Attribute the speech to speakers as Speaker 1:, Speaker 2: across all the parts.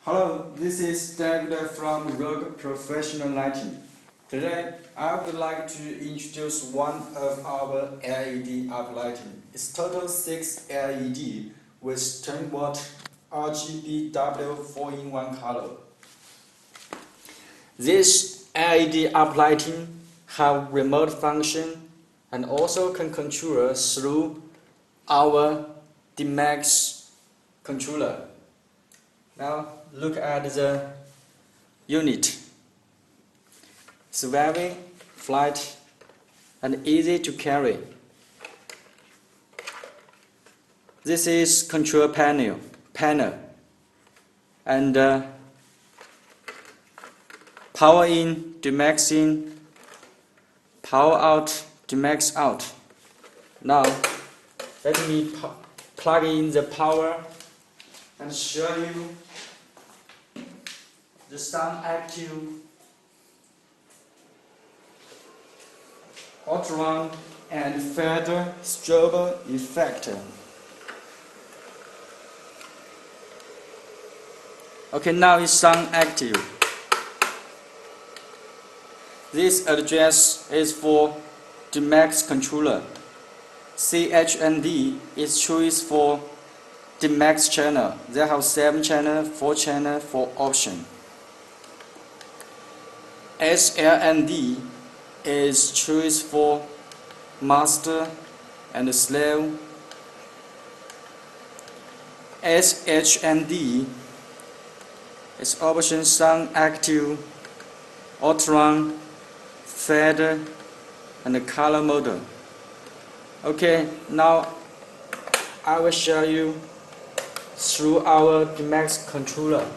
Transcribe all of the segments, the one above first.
Speaker 1: Hello, this is David from Rogue Professional Lighting. Today, I would like to introduce one of our LED uplighting. It's total 6 LED with 10 watt RGBW 4-in-1 color. This LED uplighting have remote function and also can control through our DMAX controller. Now look at the unit. It's very flat and easy to carry. This is control panel and power in to max in, power out to max out. Now let me plug in the power and show you the sun active outrun and feather strobe effect. Okay, now it's sun active. This address is for the DMAX controller. CHND is choice for the DMAX channel. They have 7 channel, 4 channel, 4 option. SLND is choice for master and slave. SHND is option sun active, outrun, feather, and color mode. Okay, now I will show you through our DMAX controller.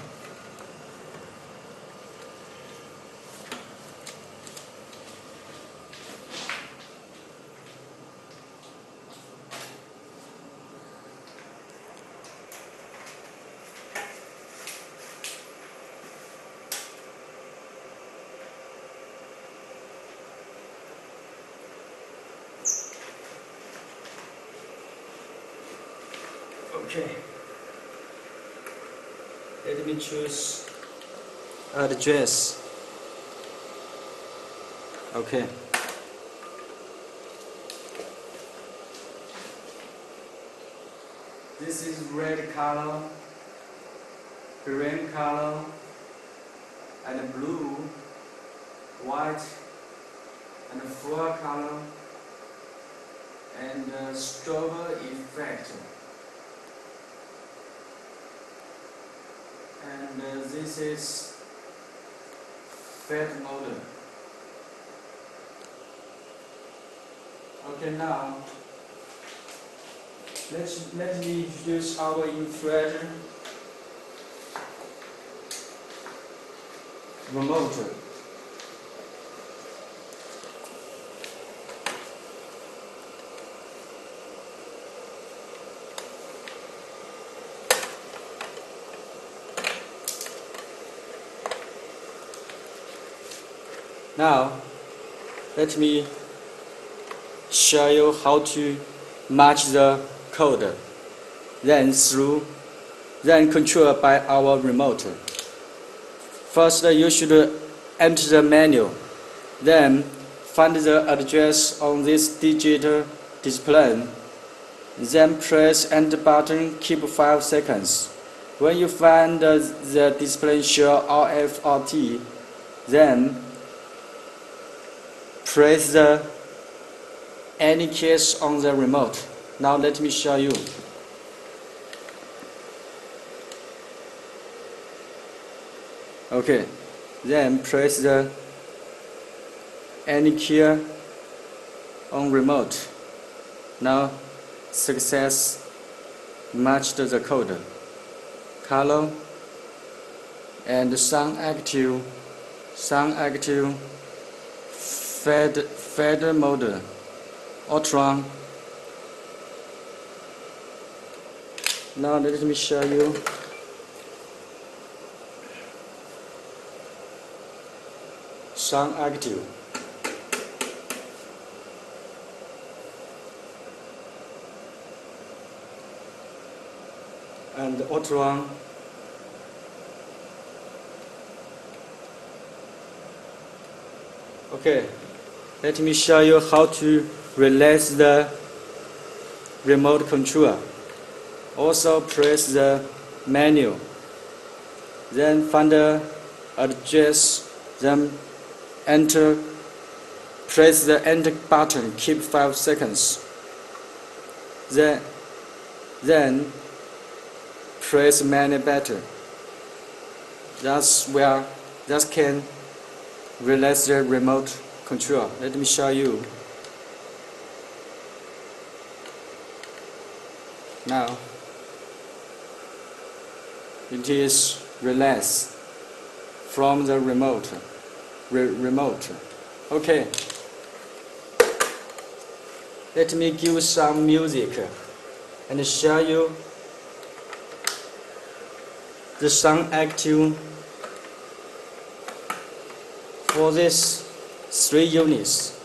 Speaker 1: Okay, let me choose address. Okay, this is red color, green color, and blue, white, and flower color, and strobe effect. And this is fed mode. Okay, now let me introduce our infrared remote. Now, let me show you how to match the code, then control by our remote. First, you should enter the menu, then find the address on this digital display, then press enter button, keep 5 seconds. When you find the display show RF or T, then press any keys on the remote. Now let me show you. Okay, then press any key on remote. Now success matched the code, color, and sun active, feather mode, outrun. Now let me show you. Sun active. And outrun Okay, let me show you how to release the remote control. Also press the menu, then find the address, then enter. Press the enter button, keep 5 seconds. Then press menu button. That can release the remote control. Let me show you. Now it is released from the remote. Okay. Let me give some music and show you the sound active for these 3 units.